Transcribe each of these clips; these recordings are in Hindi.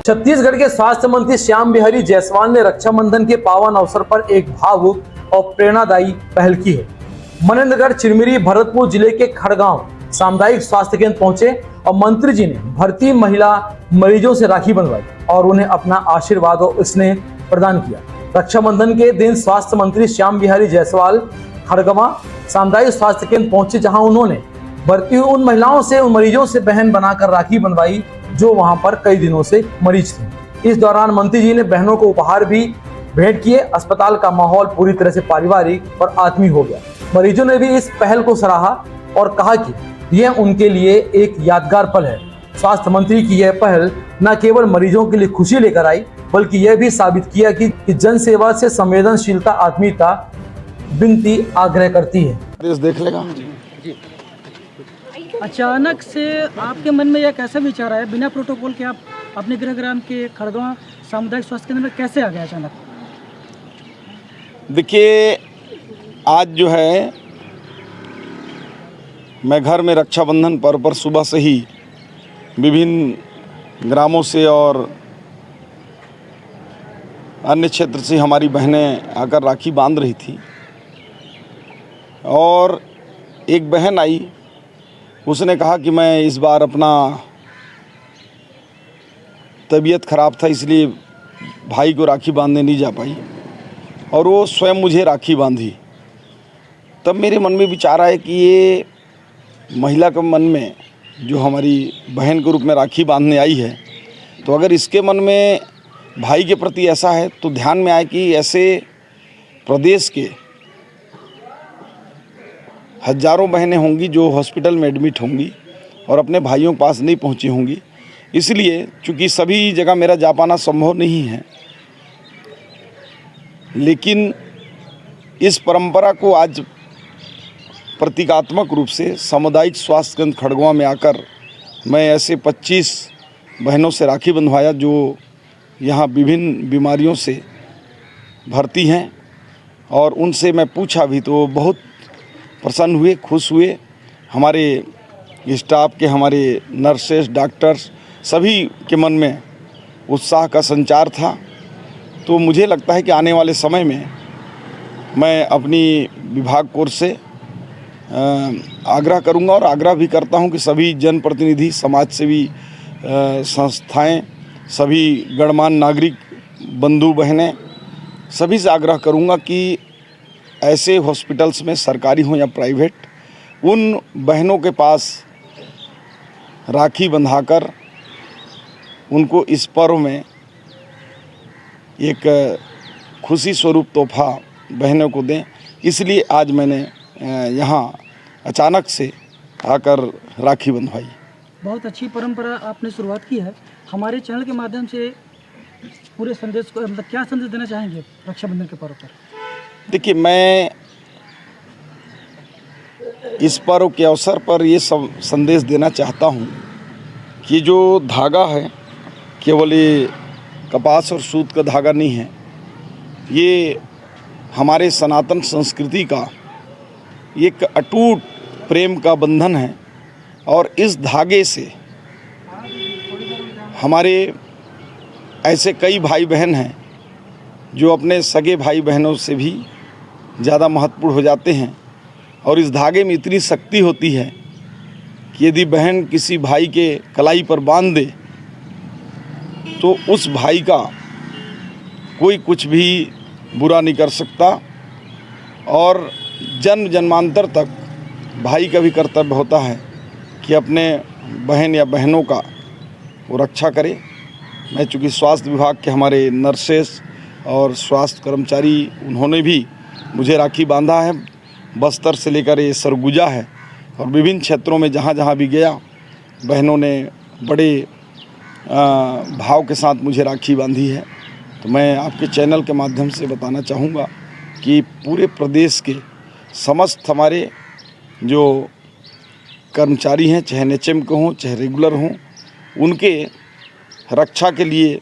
छत्तीसगढ़ के स्वास्थ्य मंत्री श्याम बिहारी जायसवाल ने रक्षाबंधन के पावन अवसर पर एक भावुक और प्रेरणादायी पहल की है। मनेन्द्रगढ़, चिरमिरी, भरतपुर जिले के खड़गांव सामुदायिक स्वास्थ्य केंद्र पहुंचे और मंत्री जी ने भर्ती महिला मरीजों से राखी बंधवाई और उन्हें अपना आशीर्वाद और स्नेह प्रदान किया। रक्षाबंधन के दिन स्वास्थ्य मंत्री श्याम बिहारी जायसवाल खड़गांव सामुदायिक स्वास्थ्य केंद्र पहुंचे, जहां उन्होंने भर्ती हुई उन महिलाओं से, उन मरीजों से बहन बनाकर राखी बंधवाई जो वहां पर कई दिनों से मरीज थे। इस दौरान मंत्री जी ने बहनों को उपहार भी भेंट किए। अस्पताल का माहौल पूरी तरह से पारिवारिक और आत्मीय हो गया। मरीजों ने भी इस पहल को सराहा और कहा कि यह उनके लिए एक यादगार पल है। स्वास्थ्य मंत्री की यह पहल न केवल मरीजों के लिए खुशी लेकर आई, बल्कि यह भी साबित किया कि जन सेवा से संवेदनशीलता, आत्मीयता, विनती, आग्रह करती है। देख लेगा। अचानक से आपके मन में यह कैसा विचार आया, बिना प्रोटोकॉल के आप अपने गृहग्राम के खड़गांव सामुदायिक स्वास्थ्य केंद्र में कैसे आ गए अचानक? देखिए, आज जो है मैं घर में रक्षाबंधन पर्व पर सुबह से ही विभिन्न ग्रामों से और अन्य क्षेत्र से हमारी बहनें आकर राखी बांध रही थी और एक बहन आई, उसने कहा कि मैं इस बार अपना तबीयत ख़राब था इसलिए भाई को राखी बांधने नहीं जा पाई और वो स्वयं मुझे राखी बांधी। तब मेरे मन में विचार आया कि ये महिला के मन में जो हमारी बहन के रूप में राखी बांधने आई है, तो अगर इसके मन में भाई के प्रति ऐसा है तो ध्यान में आए कि ऐसे प्रदेश के हजारों बहनें होंगी जो हॉस्पिटल में एडमिट होंगी और अपने भाइयों के पास नहीं पहुंची होंगी। इसलिए चूँकि सभी जगह मेरा जा पाना संभव नहीं है, लेकिन इस परंपरा को आज प्रतीकात्मक रूप से सामुदायिक स्वास्थ्य केंद्र खड़गवां में आकर मैं ऐसे 25 बहनों से राखी बंधवाया जो यहाँ विभिन्न बीमारियों से भर्ती हैं, और उनसे मैं पूछा भी तो बहुत प्रसन्न हुए, खुश हुए। हमारे स्टाफ के, हमारे नर्सेस, डॉक्टर्स सभी के मन में उत्साह का संचार था। तो मुझे लगता है कि आने वाले समय में मैं अपनी विभाग कोर से आग्रह करूंगा और आग्रह भी करता हूं कि सभी जनप्रतिनिधि, समाज सेवी संस्थाएं, सभी गणमान्य नागरिक बंधु बहनें, सभी से आग्रह करूंगा कि ऐसे हॉस्पिटल्स में, सरकारी हो या प्राइवेट, उन बहनों के पास राखी बंधाकर उनको इस पर्व में एक खुशी स्वरूप तोहफा बहनों को दें। इसलिए आज मैंने यहाँ अचानक से आकर राखी बंधवाई। बहुत अच्छी परंपरा आपने शुरुआत की है। हमारे चैनल के माध्यम से पूरे संदेश को, मतलब क्या संदेश देना चाहेंगे रक्षाबंधन के पर्व पर? देखिए, मैं इस पर्व के अवसर पर ये सब संदेश देना चाहता हूँ कि जो धागा है केवल ये कपास और सूत का धागा नहीं है, ये हमारे सनातन संस्कृति का एक अटूट प्रेम का बंधन है। और इस धागे से हमारे ऐसे कई भाई बहन हैं जो अपने सगे भाई बहनों से भी ज़्यादा महत्वपूर्ण हो जाते हैं। और इस धागे में इतनी शक्ति होती है कि यदि बहन किसी भाई के कलाई पर बांध दे तो उस भाई का कोई कुछ भी बुरा नहीं कर सकता। और जन्म जन्मांतर तक भाई का भी कर्तव्य होता है कि अपने बहन या बहनों का वो रक्षा करे। मैं चूँकि स्वास्थ्य विभाग के हमारे नर्सेस और स्वास्थ्य कर्मचारी, उन्होंने भी मुझे राखी बांधा है। बस्तर से लेकर ये सरगुजा है और विभिन्न क्षेत्रों में जहाँ जहाँ भी गया, बहनों ने बड़े भाव के साथ मुझे राखी बांधी है। तो मैं आपके चैनल के माध्यम से बताना चाहूँगा कि पूरे प्रदेश के समस्त हमारे जो कर्मचारी हैं, चाहे एनएचएम के हों, चाहे रेगुलर हों, उनके रक्षा के लिए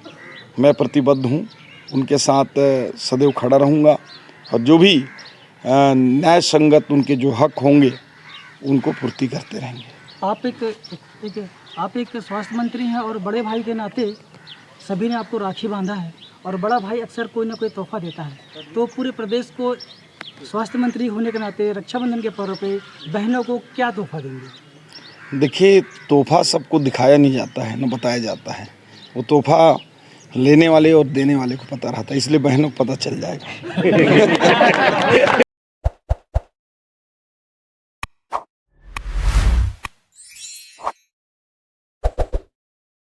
मैं प्रतिबद्ध हूँ। उनके साथ सदैव खड़ा रहूँगा और जो भी न्याय संगत उनके जो हक होंगे उनको पूर्ति करते रहेंगे। आप एक स्वास्थ्य मंत्री हैं और बड़े भाई के नाते सभी ने आपको राखी बांधा है और बड़ा भाई अक्सर कोई ना कोई तोहफा देता है, तो पूरे प्रदेश को स्वास्थ्य मंत्री होने के नाते रक्षाबंधन के पर्व पे बहनों को क्या तोहफा देंगे? देखिए, तोहफा सबको दिखाया नहीं जाता है, न बताया जाता है। वो तोहफा लेने वाले और देने वाले को पता रहता है, इसलिए बहनों को पता चल जाएगा।